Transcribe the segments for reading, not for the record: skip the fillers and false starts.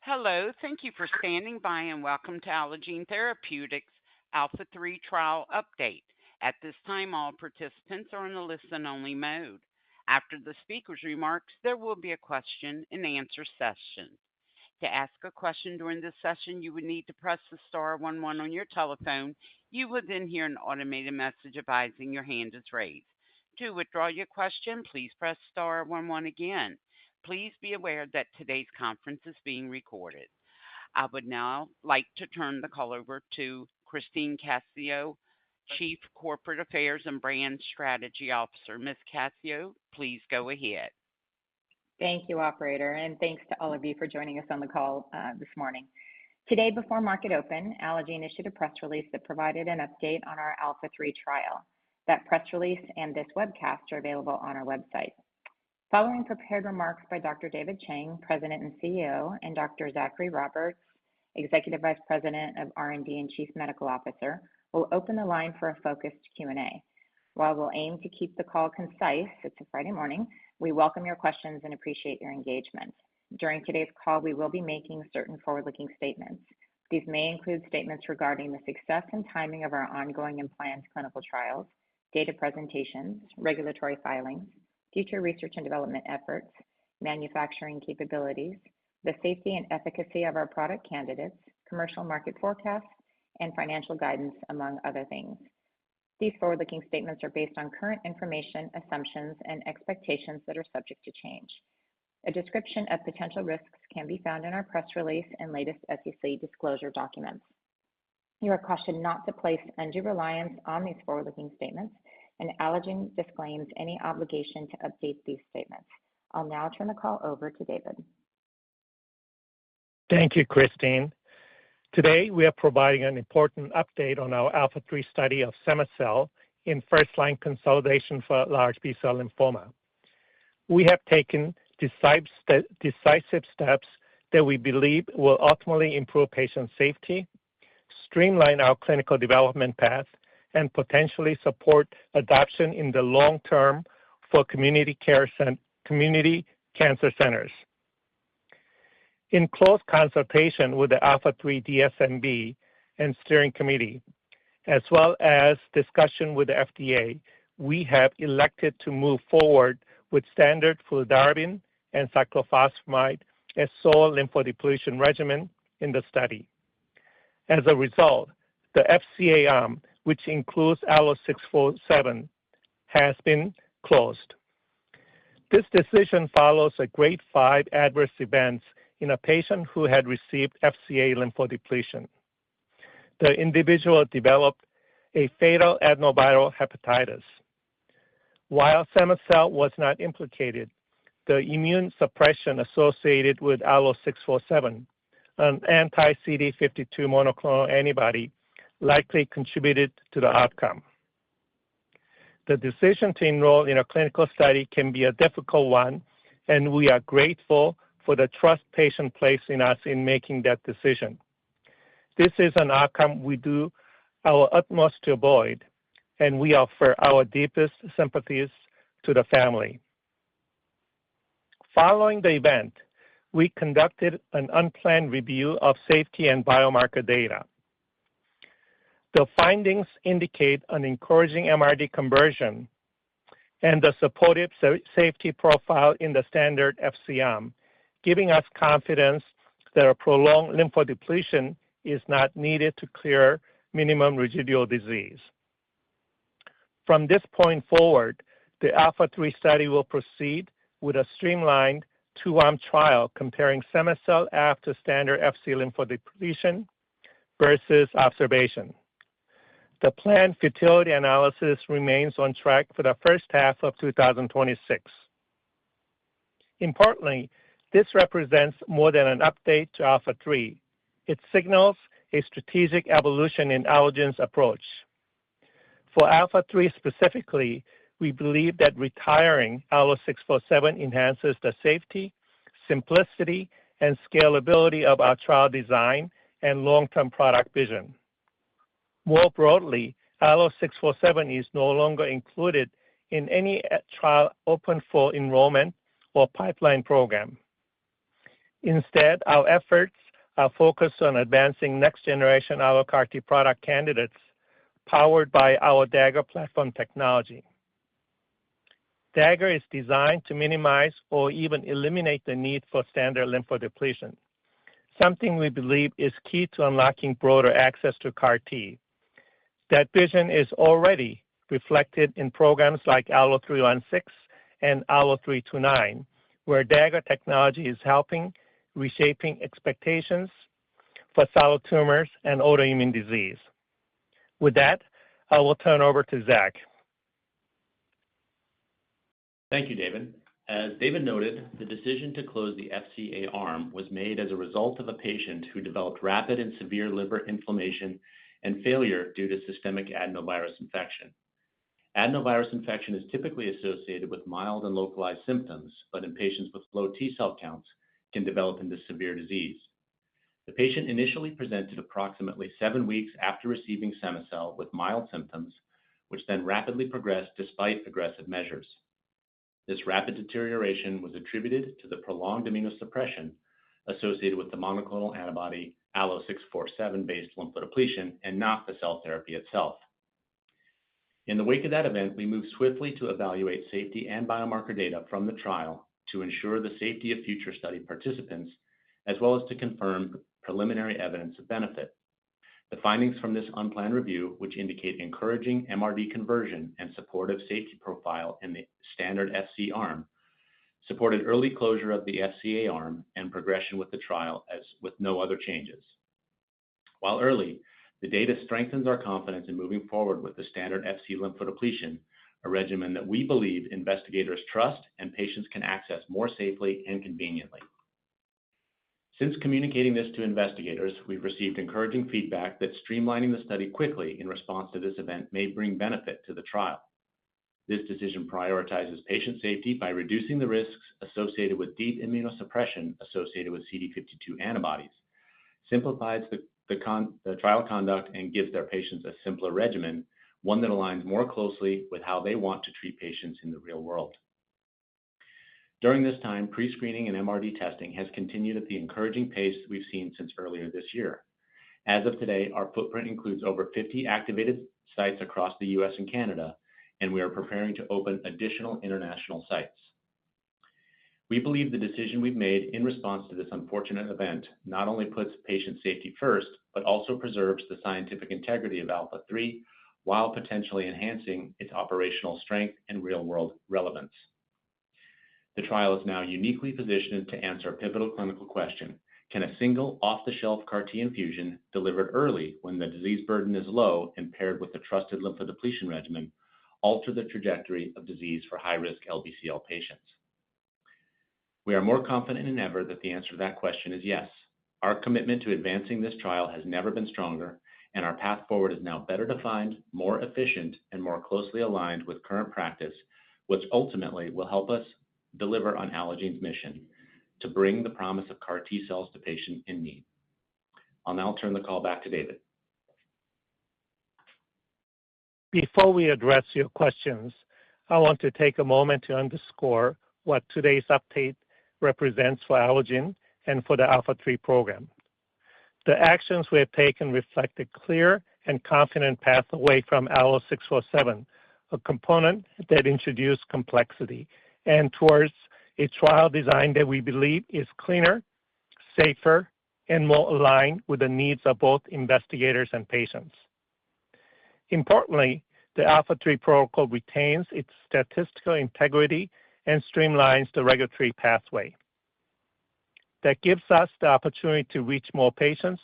Hello, thank you for standing by and welcome to Allogene Therapeutics ALPHA3 trial update. At this time, all participants are in a listen-only mode. After the speaker's remarks, there will be a question-and-answer session. To ask a question during this session, you would need to press the star 11 on your telephone. You will then hear an automated message advising your hand is raised. To withdraw your question, please press star 11 again. Please be aware that today's conference is being recorded. I would now like to turn the call over to Christine Cassio, Chief Corporate Affairs and Brand Strategy Officer. Ms. Cassio, please go ahead. Thank you, Operator, and thanks to all of you for joining us on the call this morning. Today, before market open, Allogene issued a press release that provided an update on our ALPHA3 trial. That press release and this webcast are available on our website. Following prepared remarks by Dr. David Chang, President and CEO, and Dr. Zachary Roberts, Executive Vice President of R&D and Chief Medical Officer, we'll open the line for a focused Q&A. While we'll aim to keep the call concise, it's a Friday morning, we welcome your questions and appreciate your engagement. During today's call, we will be making certain forward-looking statements. These may include statements regarding the success and timing of our ongoing and planned clinical trials, data presentations, regulatory filings, future research and development efforts, manufacturing capabilities, the safety and efficacy of our product candidates, commercial market forecasts, and financial guidance, among other things. These forward-looking statements are based on current information, assumptions, and expectations that are subject to change. A description of potential risks can be found in our press release and latest SEC disclosure documents. You are cautioned not to place undue reliance on these forward-looking statements, and Allogene disclaims any obligation to update these statements. I'll now turn the call over to David. Thank you, Christine. Today, we are providing an important update on our ALPHA3 study of cema-cel in first-line consolidation for large B-cell lymphoma. We have taken decisive steps that we believe will ultimately improve patient safety, streamline our clinical development path, and potentially support adoption in the long term for community cancer centers. In close consultation with the ALPHA3 DSMB and steering committee, as well as discussion with the FDA, we have elected to move forward with standard fludarabine and cyclophosphamide as sole lymphodepletion regimen in the study. As a result, the FCA arm, which includes ALLO-647, has been closed. This decision follows a grade 5 adverse event in a patient who had received FCA lymphodepletion. The individual developed a fatal adenoviral hepatitis. While cema-cel was not implicated, the immune suppression associated with ALLO-647, an anti-CD52 monoclonal antibody, likely contributed to the outcome. The decision to enroll in a clinical study can be a difficult one, and we are grateful for the trust patients place in us in making that decision. This is an outcome we do our utmost to avoid, and we offer our deepest sympathies to the family. Following the event, we conducted an unplanned review of safety and biomarker data. The findings indicate an encouraging MRD conversion and the supportive safety profile in the standard FCM, giving us confidence that a prolonged lymphodepletion is not needed to clear minimum residual disease. From this point forward, the ALPHA3 study will proceed with a streamlined two-arm trial comparing cema-cel after standard FC lymphodepletion versus observation. The planned futility analysis remains on track for the first half of 2026. Importantly, this represents more than an update to ALPHA3. It signals a strategic evolution in Allogene's approach. For ALPHA3 specifically, we believe that retiring ALLO-647 enhances the safety, simplicity, and scalability of our trial design and long-term product vision. More broadly, ALLO-647 is no longer included in any trial open for enrollment or pipeline program. Instead, our efforts are focused on advancing next-generation AlloCAR T product candidates powered by our Dagger platform technology. Dagger is designed to minimize or even eliminate the need for standard lymphodepletion, something we believe is key to unlocking broader access to CAR T. That vision is already reflected in programs like ALLO316 and ALLO329, where Dagger technology is helping reshaping expectations for solid tumors and autoimmune disease. With that, I will turn over to Zach. Thank you, David. As David noted, the decision to close the FCA arm was made as a result of a patient who developed rapid and severe liver inflammation and failure due to systemic adenovirus infection. Adenovirus infection is typically associated with mild and localized symptoms, but in patients with low T cell counts can develop into severe disease. The patient initially presented approximately 7 weeks after receiving cema-cel with mild symptoms, which then rapidly progressed despite aggressive measures. This rapid deterioration was attributed to the prolonged immunosuppression associated with the monoclonal antibody ALLO647-based lymphodepletion and not the cell therapy itself. In the wake of that event, we moved swiftly to evaluate safety and biomarker data from the trial to ensure the safety of future study participants, as well as to confirm preliminary evidence of benefit. The findings from this unplanned review, which indicate encouraging MRD conversion and supportive safety profile in the standard FC arm, supported early closure of the FCA arm and progression with the trial as with no other changes. While early, the data strengthens our confidence in moving forward with the standard FC lymphodepletion, a regimen that we believe investigators trust and patients can access more safely and conveniently. Since communicating this to investigators, we've received encouraging feedback that streamlining the study quickly in response to this event may bring benefit to the trial. This decision prioritizes patient safety by reducing the risks associated with deep immunosuppression associated with CD52 antibodies, simplifies the trial conduct, and gives their patients a simpler regimen, one that aligns more closely with how they want to treat patients in the real world. During this time, pre-screening and MRD testing has continued at the encouraging pace we've seen since earlier this year. As of today, our footprint includes over 50 activated sites across the US and Canada, and we are preparing to open additional international sites. We believe the decision we've made in response to this unfortunate event not only puts patient safety first, but also preserves the scientific integrity of ALPHA3 while potentially enhancing its operational strength and real-world relevance. The trial is now uniquely positioned to answer a pivotal clinical question. Can a single off-the-shelf CAR T infusion delivered early when the disease burden is low and paired with a trusted lymphodepletion regimen alter the trajectory of disease for high-risk LBCL patients? We are more confident than ever that the answer to that question is yes. Our commitment to advancing this trial has never been stronger, and our path forward is now better defined, more efficient, and more closely aligned with current practice, which ultimately will help us deliver on Allogene's mission to bring the promise of CAR T cells to patients in need. I'll now turn the call back to David. Before we address your questions, I want to take a moment to underscore what today's update represents for Allogene and for the ALPHA3 program. The actions we have taken reflect a clear and confident path away from ALLO647, a component that introduced complexity, and towards a trial design that we believe is cleaner, safer, and more aligned with the needs of both investigators and patients. Importantly, the ALPHA3 protocol retains its statistical integrity and streamlines the regulatory pathway. That gives us the opportunity to reach more patients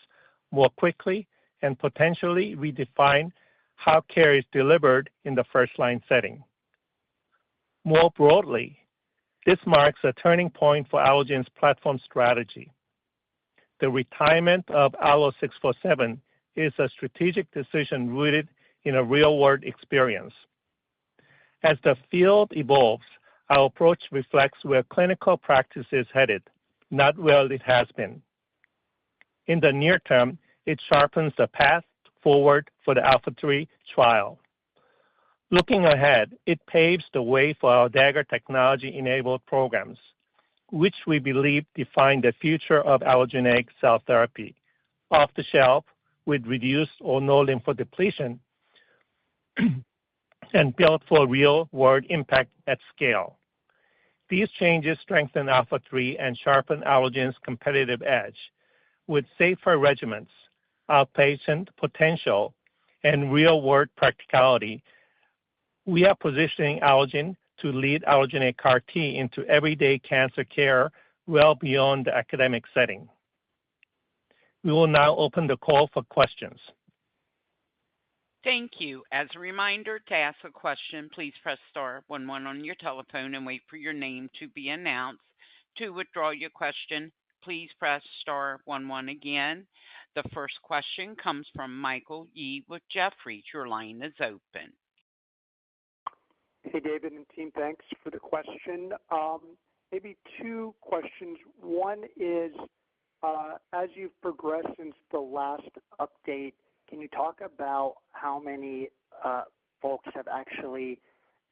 more quickly and potentially redefine how care is delivered in the first-line setting. More broadly, this marks a turning point for Allogene's platform strategy. The retirement of ALLO647 is a strategic decision rooted in a real-world experience. As the field evolves, our approach reflects where clinical practice is headed, not where it has been. In the near term, it sharpens the path forward for the ALPHA3 trial. Looking ahead, it paves the way for our Dagger technology-enabled programs, which we believe define the future of allogeneic cell therapy, off the shelf with reduced or no lymphodepletion, and built for real-world impact at scale. These changes strengthen ALPHA3 and sharpen Allogene's competitive edge. With safer regimens, outpatient potential, and real-world practicality, we are positioning Allogene to lead allogeneic CAR T into everyday cancer care well beyond the academic setting. We will now open the call for questions. Thank you. As a reminder, to ask a question, please press star 11 on your telephone and wait for your name to be announced. To withdraw your question, please press star 11 again. The first question comes from Michael Yee with Jefferies. Your line is open. Hey, David and team, thanks for the question. Maybe two questions. One is, as you've progressed since the last update, can you talk about how many folks have actually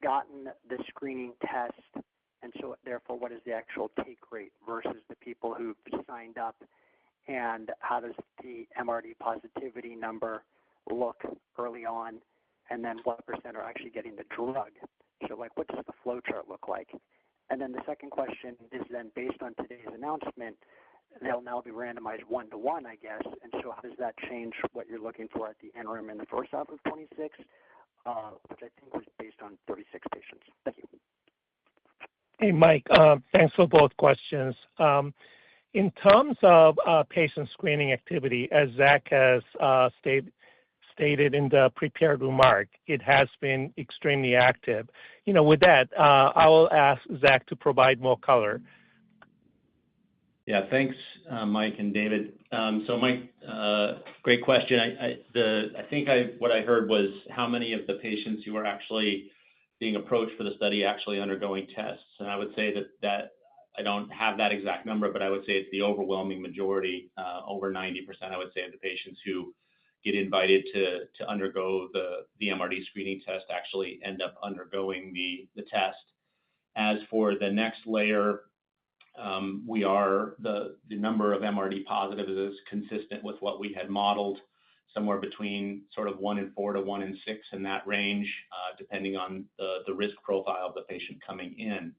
gotten the screening test, and so therefore what is the actual take rate versus the people who've signed up, and how does the MRD positivity number look early on, and then what percent are actually getting the drug? So like what does the flow chart look like? And then the second question is then based on today's announcement, they'll now be randomized 1-to-1, I guess. And so how does that change what you're looking for at the interim in the first half of 26, which I think was based on 36 patients? Thank you. Hey, Mike, thanks for both questions. In terms of patient screening activity, as Zach has stated in the prepared remark, it has been extremely active. With that, I will ask Zach to provide more color. Yeah, thanks, Mike and David. So, Mike, great question. I think what I heard was how many of the patients who are actually being approached for the study actually undergoing tests. And I would say that I don't have that exact number, but I would say it's the overwhelming majority, over 90%, I would say, of the patients who get invited to undergo the MRD screening test actually end up undergoing the test. As for the next layer, the number of MRD positives is consistent with what we had modeled, somewhere between sort of 1 in 4 to 1 in 6 in that range, depending on the risk profile of the patient coming in.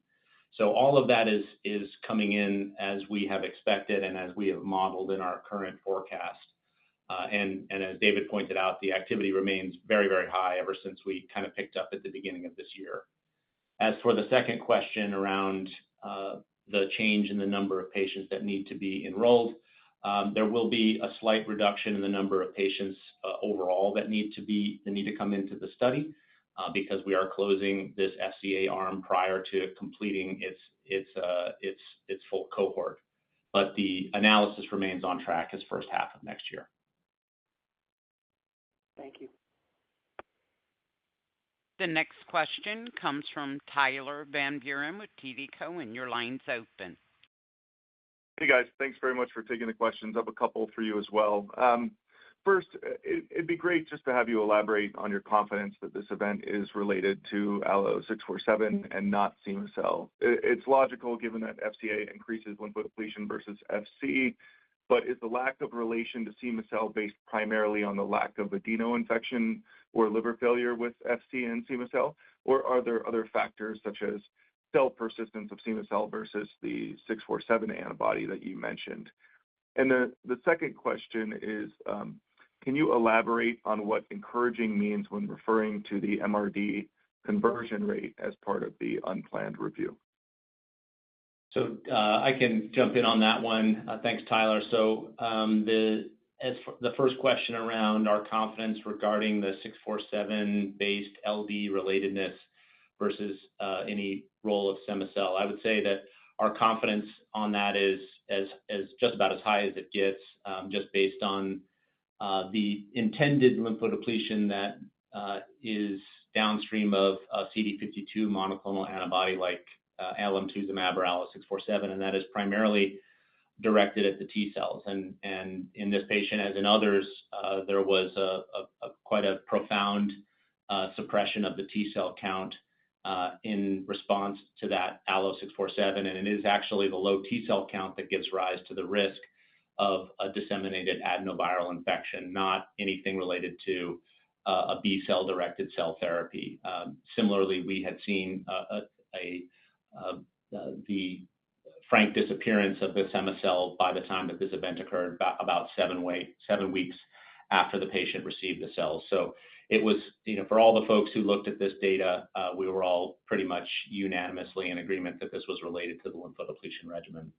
So all of that is coming in as we have expected and as we have modeled in our current forecast. And as David pointed out, the activity remains very, very high ever since we kind of picked up at the beginning of this year. As for the second question around the change in the number of patients that need to be enrolled, there will be a slight reduction in the number of patients overall that need to come into the study because we are closing this FCA arm prior to completing its full cohort. But the analysis remains on track as first half of next year. Thank you. The next question comes from Tyler Van Buren with TD Cowen. Your line's open. Hey, guys. Thanks very much for taking the questions. I have a couple for you as well. First, it'd be great just to have you elaborate on your confidence that this event is related to ALLO-647 and not cema-cel. It's logical given that FCA increases lymphodepletion versus FC, but is the lack of relation to cema-cel based primarily on the lack of adeno infection or liver failure with FC and cema-cel? Or are there other factors such as cell persistence of cema-cel versus the 647 antibody that you mentioned? And the second question is, can you elaborate on what encouraging means when referring to the MRD conversion rate as part of the unplanned review? So I can jump in on that one. Thanks, Tyler. So as for the first question around our confidence regarding the 647-based LD relatedness versus any role of cema-cel, I would say that our confidence on that is just about as high as it gets, just based on the intended lymphodepletion that is downstream of CD52 monoclonal antibody like alemtuzumab or ALLO-647, and that is primarily directed at the T cells. And in this patient, as in others, there was quite a profound suppression of the T cell count in response to that ALLO-647, and it is actually the low T cell count that gives rise to the risk of a disseminated adenoviral infection, not anything related to a B cell directed cell therapy. Similarly, we had seen the frank disappearance of the cema-cel by the time that this event occurred, about 7 weeks after the patient received the cells. So it was, for all the folks who looked at this data, we were all pretty much unanimously in agreement that this was related to the lymphodepletion regimen.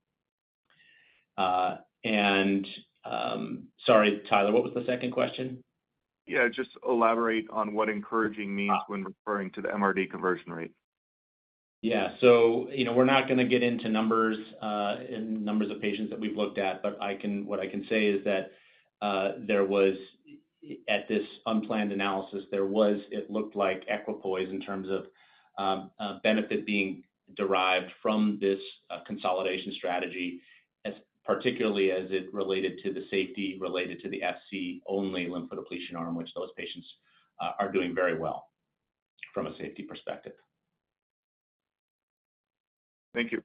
Sorry, Tyler, what was the second question? Yeah, just elaborate on what encouraging means when referring to the MRD conversion rate. Yeah, so we're not going to get into numbers in numbers of patients that we've looked at, but what I can say is that there was, at this unplanned analysis, it looked like equipoise in terms of benefit being derived from this consolidation strategy, particularly as it related to the safety related to the FC only lymphodepletion arm, which those patients are doing very well from a safety perspective. Thank you.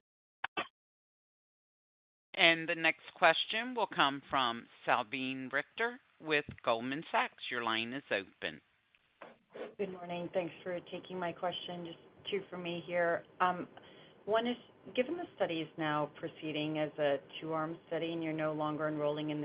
And the next question will come from Salveen Richter with Goldman Sachs. Your line is open. Good morning. Thanks for taking my question. Just two for me here. One is, given the study is now proceeding as a 2-arm study and you're no longer enrolling in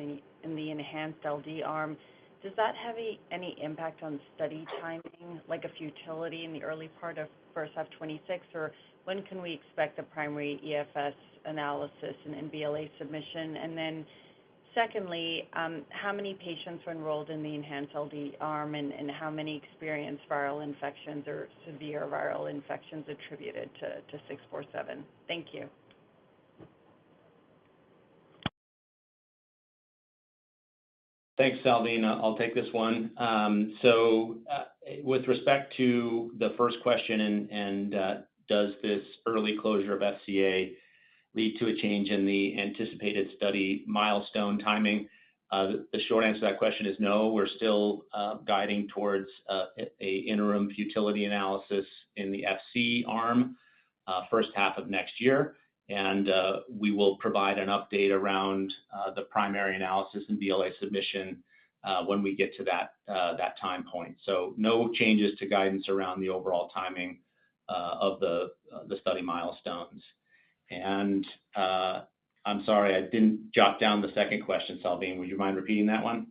the enhanced LD arm, does that have any impact on study timing, like a futility in the early part of first half 26, or when can we expect the primary EFS analysis and BLA submission? And then secondly, how many patients were enrolled in the enhanced LD arm, and how many experienced viral infections or severe viral infections attributed to 647? Thank you. Thanks, Salveen. I'll take this one. With respect to the first question, and does this early closure of FCA lead to a change in the anticipated study milestone timing? The short answer to that question is no. We're still guiding towards a interim futility analysis in the FC arm first half of next year, and we will provide an update around the primary analysis and BLA submission when we get to that time point. So no changes to guidance around the overall timing of the study milestones. And I'm sorry, I didn't jot down the second question, Salveen. Would you mind repeating that one?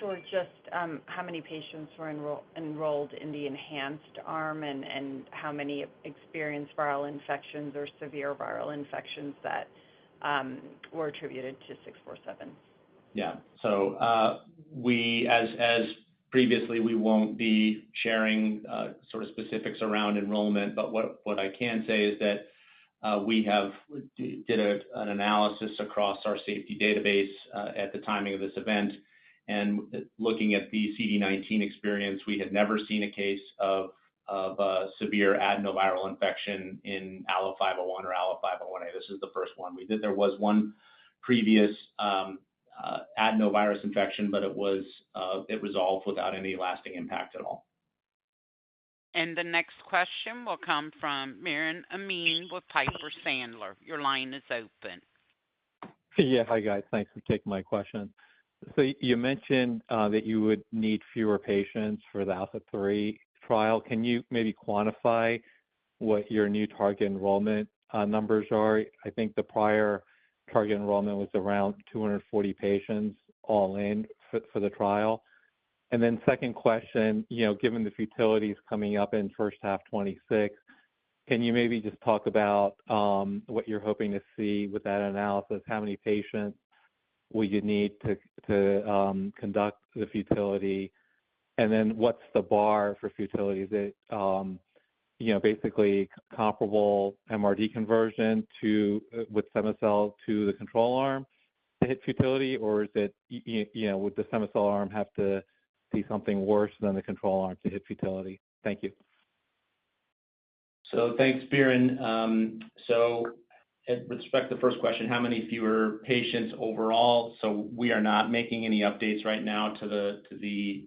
Sure. Just how many patients were enrolled in the enhanced arm, and how many experienced viral infections or severe viral infections that were attributed to 647? Yeah. So we, as previously, we won't be sharing sort of specifics around enrollment, but what I can say is that we did an analysis across our safety database at the timing of this event, and looking at the CD19 experience, we had never seen a case of severe adenoviral infection in ALLO-501 or ALLO-501A. This is the first one. There was one previous adenovirus infection, but it resolved without any lasting impact at all. And the next question will come from Biren Amin with Piper Sandler. Your line is open. Yeah, hi guys. Thanks for taking my question. So you mentioned that you would need fewer patients for the ALPHA3 trial. Can you maybe quantify what your new target enrollment numbers are? I think the prior target enrollment was around 240 patients all in for the trial. And then second question, given the futility is coming up in first half 26, can you maybe just talk about what you're hoping to see with that analysis? How many patients will you need to conduct the futility? And then what's the bar for futility? Is it basically comparable MRD conversion with cema-cel to the control arm to hit futility, or is it would the cema-cel arm have to see something worse than the control arm to hit futility? Thank you. So thanks, Biren. With respect to the first question, how many fewer patients overall? So we are not making any updates right now to the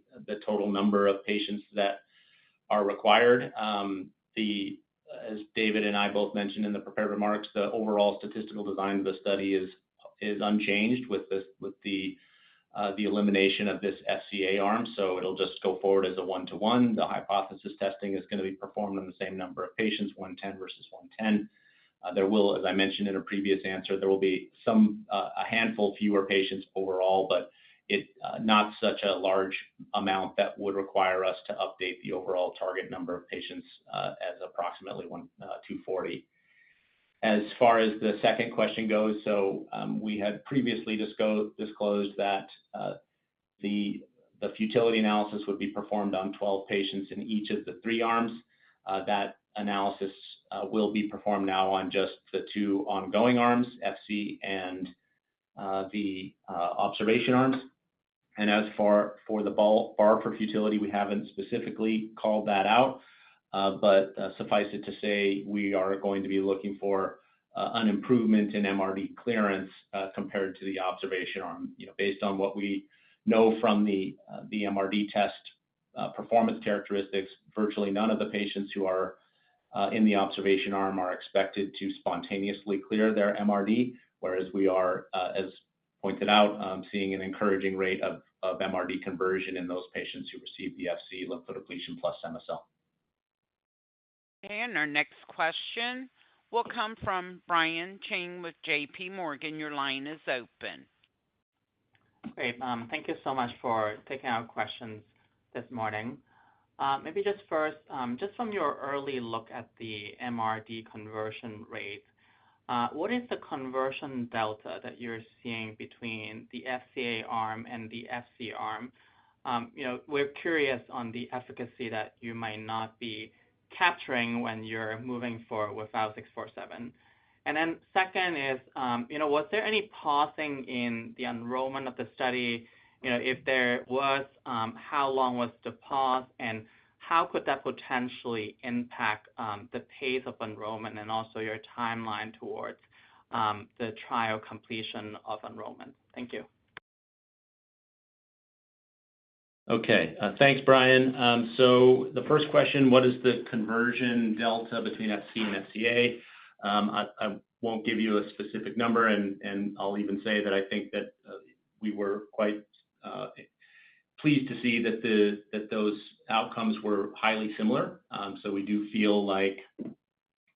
total number of patients that are required. As David and I both mentioned in the prepared remarks, the overall statistical design of the study is unchanged with the elimination of this FCA arm. So it'll just go forward as a 1-to-1. The hypothesis testing is going to be performed on the same number of patients, 110 versus 110. There will, as I mentioned in a previous answer, there will be a handful fewer patients overall, but not such a large amount that would require us to update the overall target number of patients as approximately 240. As far as the second question goes, so we had previously disclosed that the futility analysis would be performed on 12 patients in each of the 3 arms. That analysis will be performed now on just the 2 ongoing arms, FC and the observation arms. And as for the bar for futility, we haven't specifically called that out, but suffice it to say, we are going to be looking for an improvement in MRD clearance compared to the observation arm. Based on what we know from the MRD test performance characteristics, virtually none of the patients who are in the observation arm are expected to spontaneously clear their MRD, whereas we are, as pointed out, seeing an encouraging rate of MRD conversion in those patients who receive the FC lymphodepletion plus cema-cel. And our next question will come from Brian Cheng with JP Morgan. Your line is open. Great. Thank you so much for taking our questions this morning. Maybe just first, just from your early look at the MRD conversion rate, what is the conversion delta that you're seeing between the FCA arm and the FC arm? We're curious on the efficacy that you might not be capturing when you're moving forward with ALLO-647. And then second is, was there any pausing in the enrollment of the study? If there was, how long was the pause, and how could that potentially impact the pace of enrollment and also your timeline towards the trial completion of enrollment? Thank you. Okay, thanks, Brian. So the first question, what is the conversion delta between FC and FCA? I won't give you a specific number, and I'll even say that I think that we were quite pleased to see that those outcomes were highly similar. So we do feel like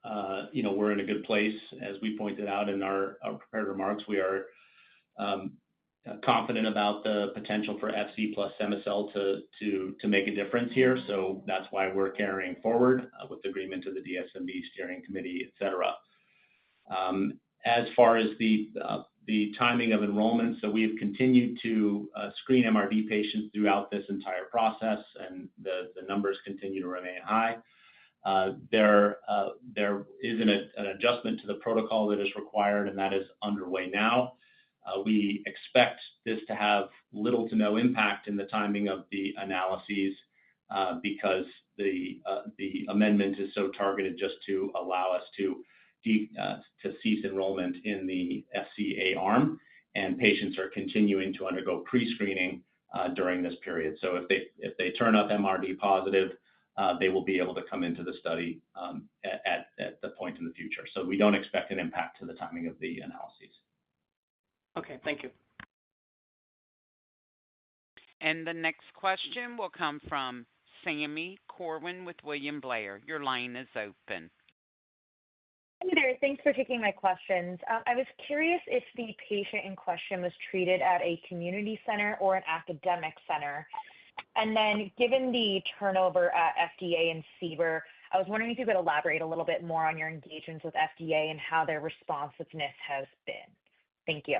we're in a good place. As we pointed out in our prepared remarks, we are confident about the potential for FC plus cema-cel to make a difference here. So that's why we're carrying forward with agreement to the DSMB steering committee, et cetera. As far as the timing of enrollment, so we have continued to screen MRD patients throughout this entire process, and the numbers continue to remain high. There is an adjustment to the protocol that is required, and that is underway now. We expect this to have little to no impact in the timing of the analyses because the amendment is so targeted just to allow us to cease enrollment in the FCA arm, and patients are continuing to undergo pre-screening during this period. So if they turn up MRD positive, they will be able to come into the study at the point in the future. So we don't expect an impact to the timing of the analyses. Okay, thank you. And the next question will come from Sami Corwin with William Blair. Your line is open. Hey there. Thanks for taking my questions. I was curious if the patient in question was treated at a community center or an academic center. And then given the turnover at FDA and CBER, I was wondering if you could elaborate a little bit more on your engagements with FDA and how their responsiveness has been. Thank you.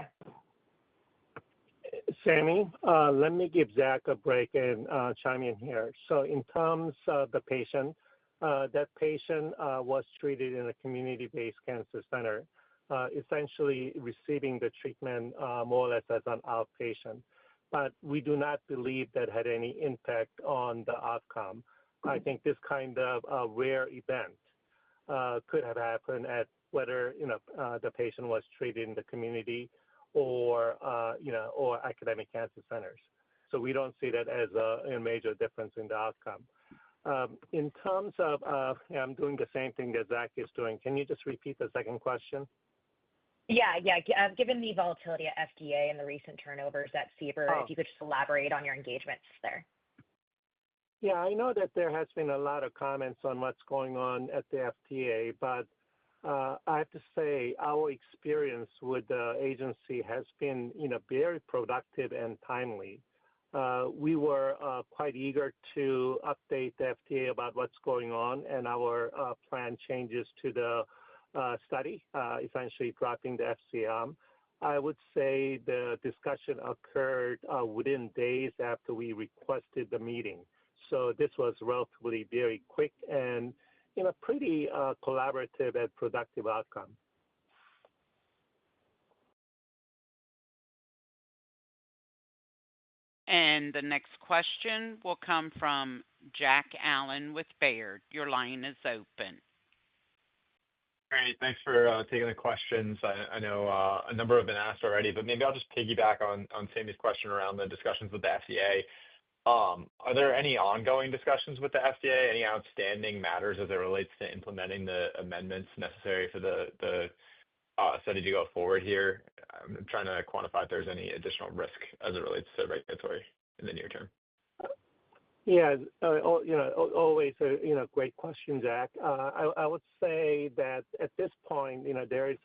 Sammy, let me give Zach a break and chime in here. So in terms of the patient, that patient was treated in a community-based cancer center, essentially receiving the treatment more or less as an outpatient. But we do not believe that had any impact on the outcome. I think this kind of rare event could have happened at whether the patient was treated in the community or academic cancer centers. So we don't see that as a major difference in the outcome. In terms of, I'm doing the same thing that Zach is doing. Can you just repeat the second question? Yeah. Given the volatility at FDA and the recent turnovers at CBER, if you could just elaborate on your engagements there. Yeah, I know that there has been a lot of comments on what's going on at the FDA, but I have to say our experience with the agency has been, very productive and timely. We were quite eager to update the FDA about what's going on and our plan changes to the study, essentially dropping the FC arm. I would say the discussion occurred within days after we requested the meeting. So this was relatively very quick and pretty collaborative and productive outcome. And the next question will come from Jack Allen with Baird. Your line is open. Great. Thanks for taking the questions. I know a number have been asked already, but maybe I'll just piggyback on Sammy's question around the discussions with the FDA. Are there any ongoing discussions with the FDA, any outstanding matters as it relates to implementing the amendments necessary for the study to go forward here? I'm trying to quantify if there's any additional risk as it relates to regulatory in the near term. Yeah, always a great question, Jack. I would say that at this point, there is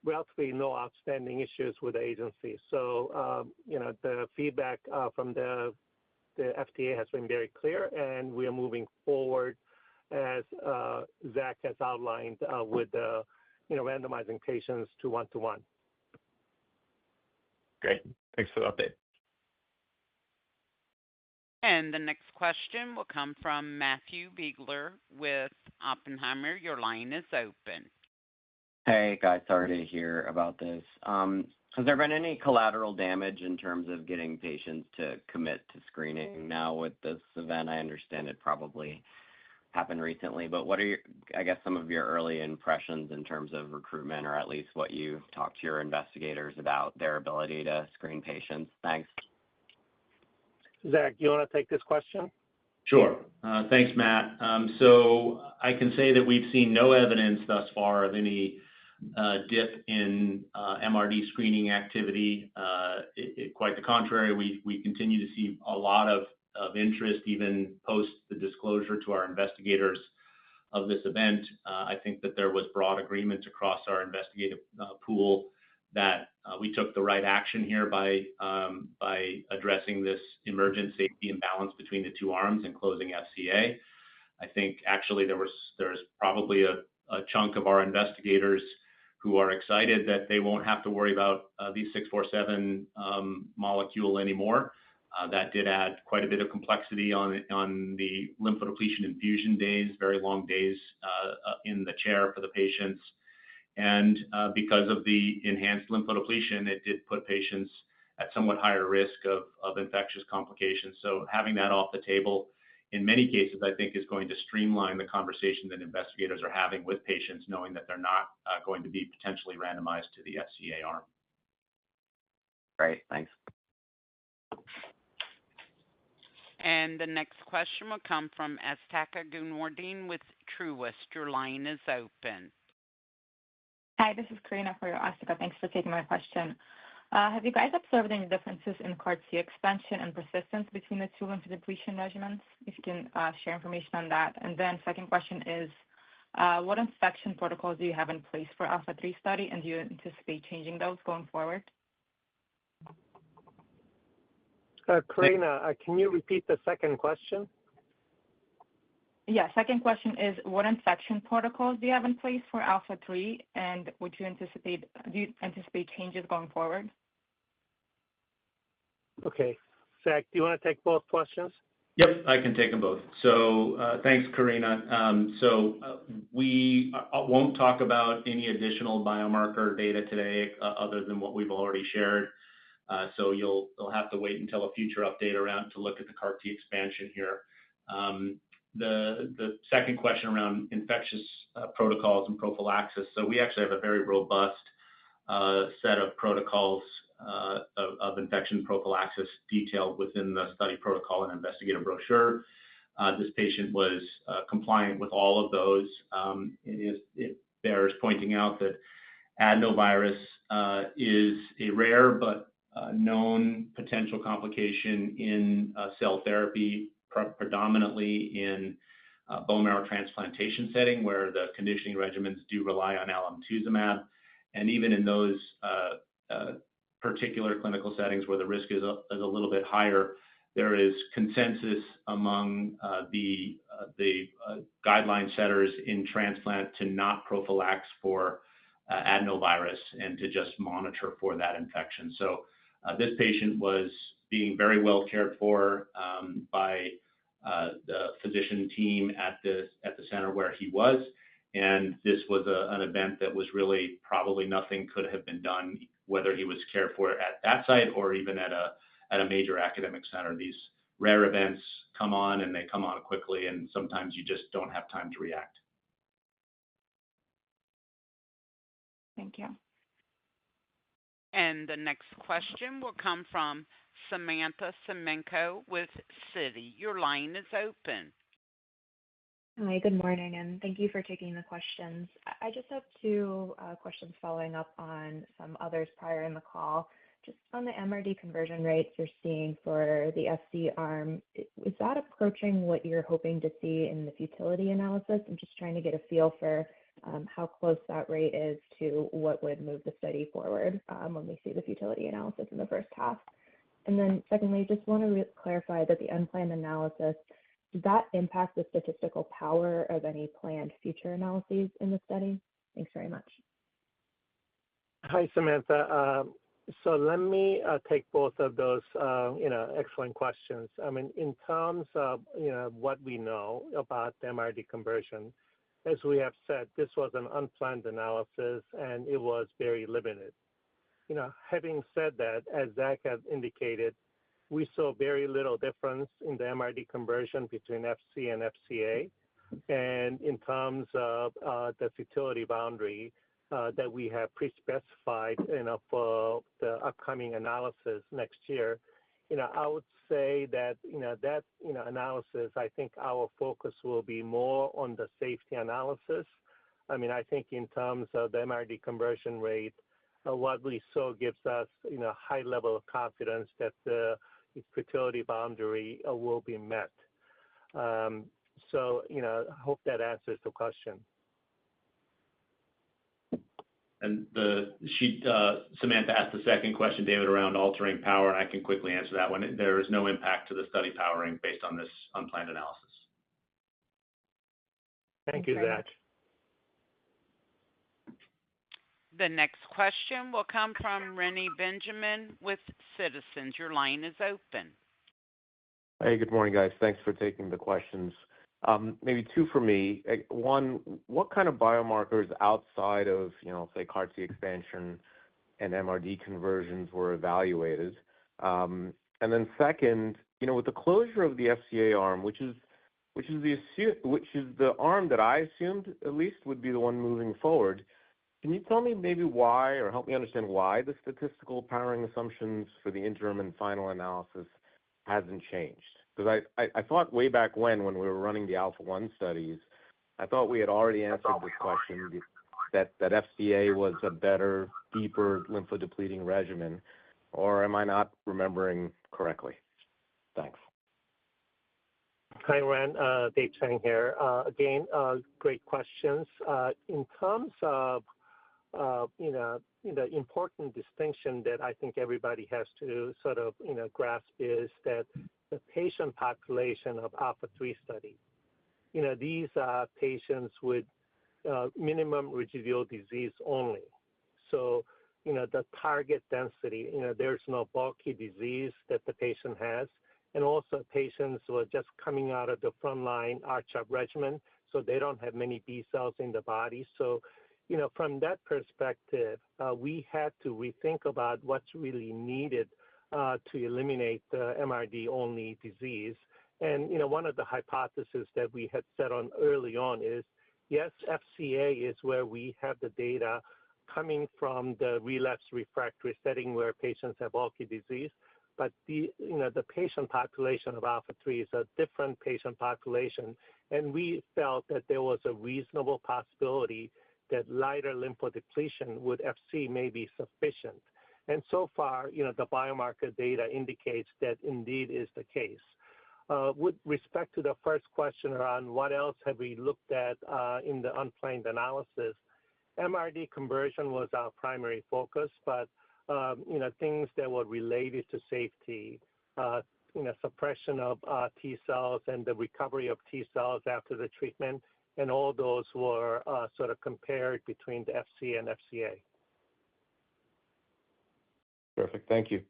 relatively no outstanding issues with the agency. So, the feedback from the FDA has been very clear, and we are moving forward as Zach has outlined with randomizing patients to 1-to-1. Great. Thanks for the update. And the next question will come from Matthew Biegler with Oppenheimer. Your line is open. Hey, guys, sorry to hear about this. Has there been any collateral damage in terms of getting patients to commit to screening now with this event? I understand it probably happened recently, but what are some of your early impressions in terms of recruitment, or at least what you talked to your investigators about their ability to screen patients? Thanks. Zach, you want to take this question? Sure. Thanks, Matt. So I can say that we've seen no evidence thus far of any dip in MRD screening activity. Quite the contrary, we continue to see a lot of interest, even post the disclosure to our investigators of this event. I think that there was broad agreement across our investigative pool that we took the right action here by addressing this emergent safety imbalance between the two arms and closing FCA. I think actually there's probably a chunk of our investigators who are excited that they won't have to worry about the 647 molecule anymore. That did add quite a bit of complexity on the lymphodepletion infusion days, very long days in the chair for the patients. And because of the enhanced lymphodepletion, it did put patients at somewhat higher risk of infectious complications. So having that off the table, in many cases, I think is going to streamline the conversation that investigators are having with patients, knowing that they're not going to be potentially randomized to the FCA arm. Great, thanks. And the next question will come from Asthika Goonewardene with Truist. Your line is open. Hi, this is Karina for Asthika. Thanks for taking my question. Have you guys observed any differences in CAR T expansion and persistence between the two lymphodepletion regimens? If you can share information on that. And then second question is, what infection protocols do you have in place for ALPHA3 study, and do you anticipate changing those going forward? Karina, can you repeat the second question? Yeah, second question is, what infection protocols do you have in place for ALPHA3, and do you anticipate changes going forward? Okay. Zach, do you want to take both questions? Yep, I can take them both. So thanks, Karina. We won't talk about any additional biomarker data today other than what we've already shared. So you'll have to wait until a future update around to look at the CAR T expansion here. The second question around infectious protocols and prophylaxis. So we actually have a very robust set of protocols of infection prophylaxis detailed within the study protocol and investigator brochure. This patient was compliant with all of those. It bears pointing out that adenovirus is a rare but known potential complication in cell therapy, predominantly in bone marrow transplantation setting, where the conditioning regimens do rely on alemtuzumab. And even in those particular clinical settings where the risk is a little bit higher, there is consensus among the guideline setters in transplant to not prophylax for adenovirus and to just monitor for that infection. So this patient was being very well cared for by the physician team at the center where he was. And this was an event that was really probably nothing could have been done, whether he was cared for at that site or even at a major academic center. These rare events come on and they come on quickly, and sometimes you just don't have time to react. Thank you. And the next question will come from Samantha Semenko with Citi. Your line is open. Hi, good morning, and thank you for taking the questions. I just have two questions following up on some others prior in the call. Just on the MRD conversion rates you're seeing for the FC arm, is that approaching what you're hoping to see in the futility analysis? I'm just trying to get a feel for how close that rate is to what would move the study forward when we see the futility analysis in the first half. And then secondly, just want to clarify that the unplanned analysis, does that impact the statistical power of any planned future analyses in the study? Thanks very much. Hi, Samantha. So let me take both of those, excellent questions. I mean, in terms of, what we know about the MRD conversion, as we have said, this was an unplanned analysis and it was very limited. Having said that, as Zach has indicated, we saw very little difference in the MRD conversion between FC and FCA. And in terms of the futility boundary that we have pre-specified, for the upcoming analysis next year, I would say that, that analysis, I think our focus will be more on the safety analysis. I mean, I think in terms of the MRD conversion rate, what we saw gives us, high level of confidence that the futility boundary will be met. So, I hope that answers the question. And Samantha asked the second question, David, around altering power, and I can quickly answer that one. There is no impact to the study powering based on this unplanned analysis. Thank you, Zach. The next question will come from Rennie Benjamin with Citizens. Your line is open. Hey, good morning, guys. Thanks for taking the questions. Maybe two for me. One, what kind of biomarkers outside of, say, CAR T expansion and MRD conversions were evaluated? And then second, with the closure of the FCA arm, which is the arm that I assumed at least would be the one moving forward, can you tell me maybe why, or help me understand why the statistical powering assumptions for the interim and final analysis hasn't changed? Because I thought way back when we were running the ALPHA3 studies, I thought we had already answered this question, that FCA was a better, deeper lymphodepleting regimen, or am I not remembering correctly? Thanks. Hi, Ren. Dave Chang here. Again, great questions. In terms of, the important distinction that I think everybody has to sort of, grasp is that the patient population of ALPHA3 study, these are patients with minimum residual disease only. So, the target density, there's no bulky disease that the patient has. And also patients who are just coming out of the frontline R-CHOP regimen, so they don't have many B cells in the body. So, from that perspective, we had to rethink about what's really needed to eliminate the MRD-only disease. And, one of the hypotheses that we had set on early on is, yes, FCA is where we have the data coming from the relapse refractory setting where patients have bulky disease, but the patient population of ALPHA3 is a different patient population, and we felt that there was a reasonable possibility that lighter lymphodepletion with FC may be sufficient. And so far, the biomarker data indicates that indeed is the case. With respect to the first question around what else have we looked at in the unblind analysis, MRD conversion was our primary focus, but things that were related to safety, suppression of T cells and the recovery of T cells after the treatment, and all those were sort of compared between the FC and FCA. Perfect. Thank you.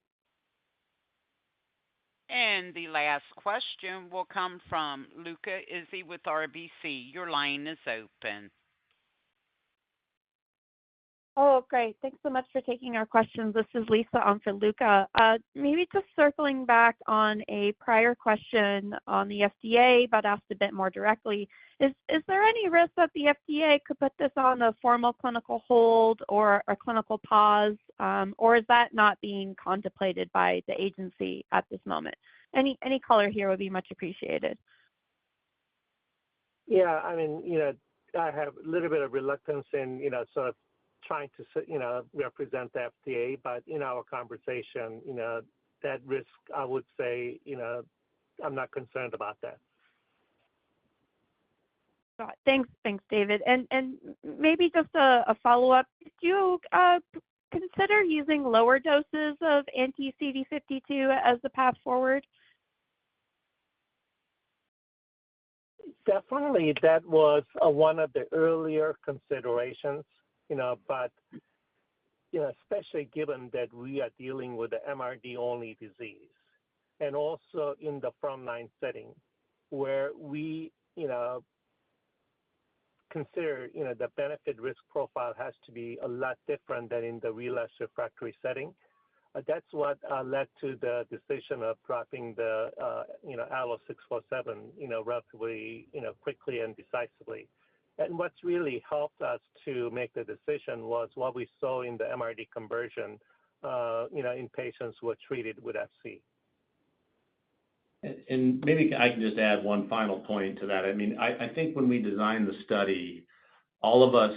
And the last question will come from Luca Issi with RBC. Your line is open. Oh, great. Thanks so much for taking our questions. This is Lisa on for Luca. Maybe just circling back on a prior question on the FDA, but asked a bit more directly. Is there any risk that the FDA could put this on a formal clinical hold or a clinical pause, or is that not being contemplated by the agency at this moment? Any color here would be much appreciated. Yeah, I mean, I have a little bit of reluctance in, sort of trying to, represent the FDA, but in our conversation, that risk, I would say, I'm not concerned about that. Thanks, David. And maybe just a follow-up. Do you consider using lower doses of anti-CD52 as the path forward? Definitely, that was one of the earlier considerations, but especially given that we are dealing with the MRD-only disease, and also in the frontline setting where we, consider, the benefit-risk profile has to be a lot different than in the relapse refractory setting. That's what led to the decision of dropping the, ALLO-647, relatively, quickly and decisively. And what's really helped us to make the decision was what we saw in the MRD conversion, in patients who were treated with FC. And maybe I can just add one final point to that. I mean, I think when we designed the study, all of us,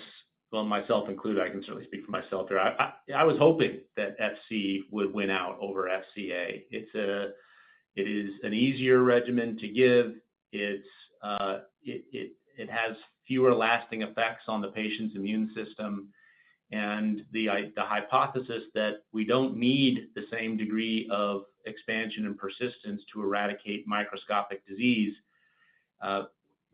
well, myself included, I can certainly speak for myself here. I was hoping that FC would win out over FCA. It is an easier regimen to give. It has fewer lasting effects on the patient's immune system, and the hypothesis that we don't need the same degree of expansion and persistence to eradicate microscopic disease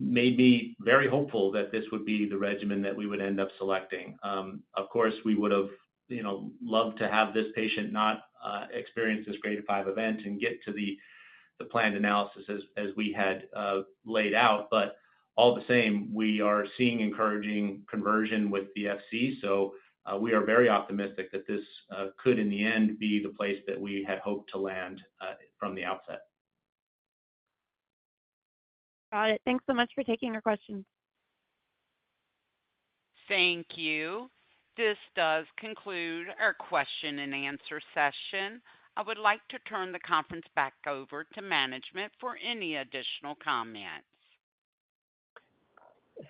made me very hopeful that this would be the regimen that we would end up selecting. Of course, we would have, loved to have this patient not experience this grade 5 event and get to the planned analysis as we had laid out. But all the same, we are seeing encouraging conversion with the FC. So we are very optimistic that this could, in the end, be the place that we had hoped to land from the outset. Got it. Thanks so much for taking our questions. Thank you. This does conclude our question and answer session. I would like to turn the conference back over to management for any additional comments.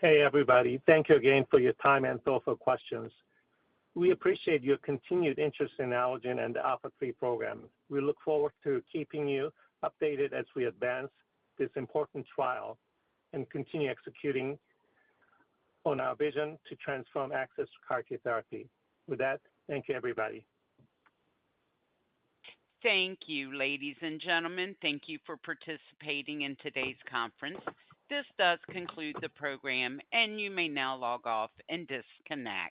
Hey, everybody. Thank you again for your time and thoughtful questions. We appreciate your continued interest in Allogene and the ALPHA3 program. We look forward to keeping you updated as we advance this important trial and continue executing on our vision to transform access to CAR T therapy. With that, thank you, everybody. Thank you, ladies and gentlemen. Thank you for participating in today's conference. This does conclude the program, and you may now log off and disconnect.